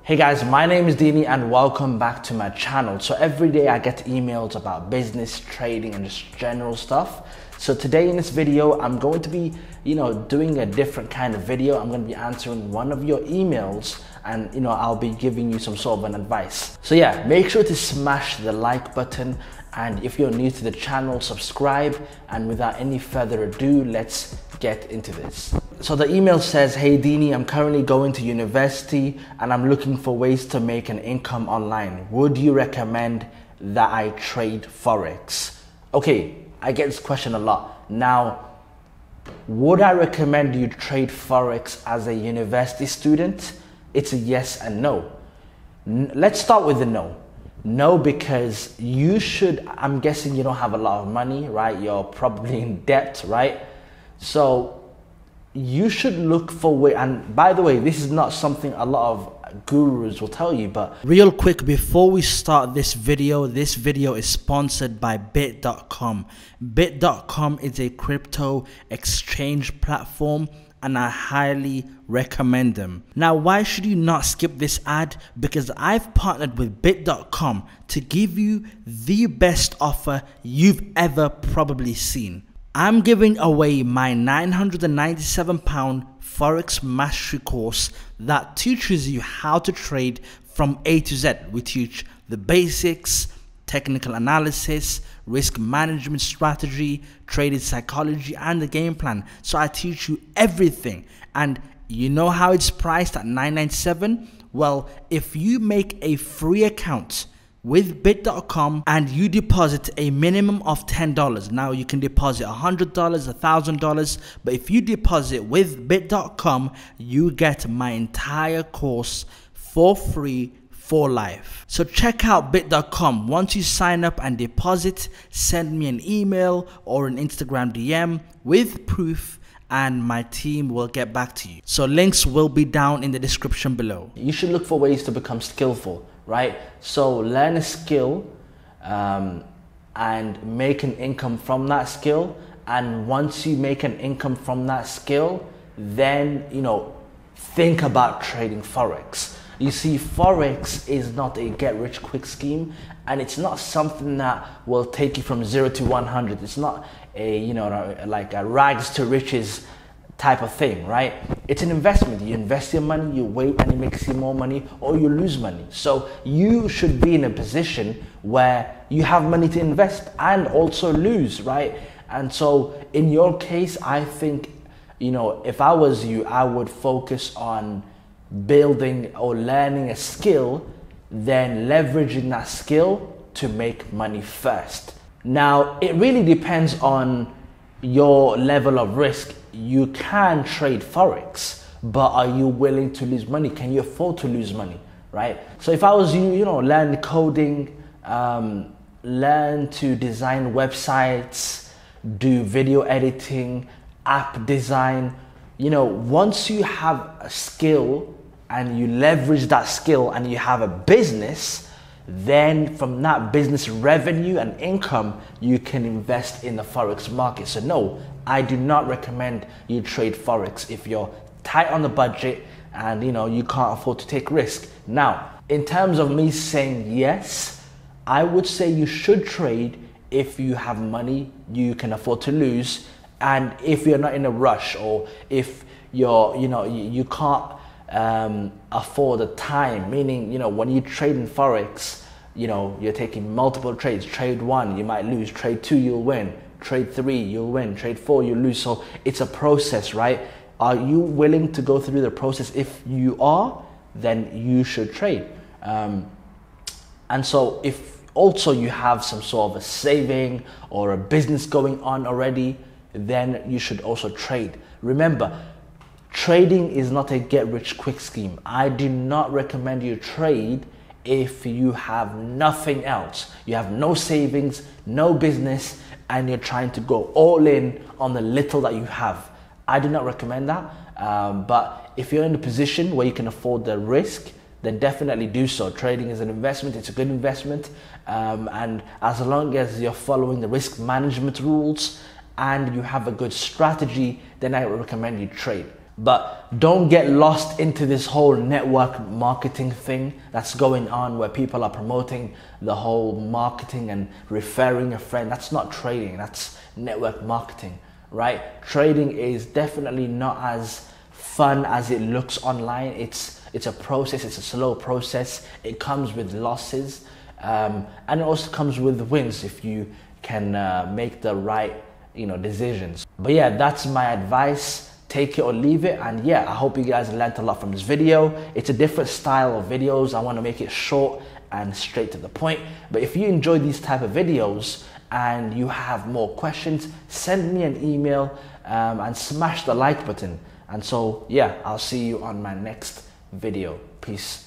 Hey guys, my name is Dini and welcome back to my channel. So every day I get emails about business, trading and just general stuff. So today in this video, I'm going to be, doing a different kind of video. I'm going to be answering one of your emails and, I'll be giving you some sort of an advice. So yeah, make sure to smash the like button. And if you're new to the channel, subscribe. And without any further ado, let's get into this. So the email says, hey Dini, I'm currently going to university and I'm looking for ways to make an income online. Would you recommend that I trade Forex? Okay, I get this question a lot. Now, would I recommend you trade Forex as a university student? It's a yes and no. Let's start with the no. No, because you should, I'm guessing you don't have a lot of money, right? You're probably in debt, right? So you should look for way, and by the way, this is not something a lot of gurus will tell you, but real quick before we start this video is sponsored by bit.com. Bit.com is a crypto exchange platform and I highly recommend them. Now, why should you not skip this ad? Because I've partnered with bit.com to give you the best offer you've ever probably seen. I'm giving away my £997 Forex Mastery course that teaches you how to trade from A to Z. We teach the basics, technical analysis, risk management strategy, trading psychology, and the game plan. So I teach you everything. And you know how it's priced at $997? Well, if you make a free account with bit.com and you deposit a minimum of $10. Now you can deposit $100, $1,000, but if you deposit with bit.com, you get my entire course for free for life. So check out bit.com. Once you sign up and deposit, send me an email or an Instagram DM with proof and my team will get back to you. So links will be down in the description below. You should look for ways to become skillful, right? So learn a skill and make an income from that skill. And once you make an income from that skill, then, think about trading Forex. You see, Forex is not a get-rich-quick scheme, and it's not something that will take you from 0 to 100. It's not a, like a rags to riches type of thing, right? It's an investment. You invest your money, you wait, and it makes you more money, or you lose money. So you should be in a position where you have money to invest and also lose, right? And so in your case, I think, if I was you, I would focus on building or learning a skill, then leveraging that skill to make money first. Now, it really depends on your level of risk. You can trade Forex, but are you willing to lose money? Can you afford to lose money, right? So if I was you, learn coding, learn to design websites, do video editing, app design. Once you have a skill and you leverage that skill and you have a business, then from that business revenue and income, you can invest in the Forex market. So no, I do not recommend you trade Forex if you're tight on the budget and you can't afford to take risk. Now, in terms of me saying yes, I would say you should trade if you have money you can afford to lose, and if you're not in a rush, or if you're, you can't afford the time, meaning, when you trade in Forex, you're taking multiple trades. Trade 1, you might lose. Trade 2, you'll win. Trade 3, you'll win. Trade 4, you'll lose. So it's a process, right? Are you willing to go through the process? If you are, then you should trade. And so if also you have some sort of a saving or a business going on already, then you should also trade. Remember, trading is not a get-rich-quick scheme. I do not recommend you trade if you have nothing else. You have no savings, no business, and you're trying to go all in on the little that you have. I do not recommend that. But if you're in a position where you can afford the risk, then definitely do so. Trading is an investment. It's a good investment. And as long as you're following the risk management rules and you have a good strategy, then I would recommend you trade. But don't get lost into this whole network marketing thing that's going on, where people are promoting the whole marketing and referring a friend. That's not trading, that's network marketing, right? Trading is definitely not as fun as it looks online. It's a process, it's a slow process. It comes with losses, and it also comes with wins if you can make the right decisions. But yeah, that's my advice. Take it or leave it. And yeah, I hope you guys learned a lot from this video. It's a different style of videos. I want to make it short and straight to the point. But if you enjoy these type of videos and you have more questions, send me an email and smash the like button. And so yeah, I'll see you on my next video. Peace.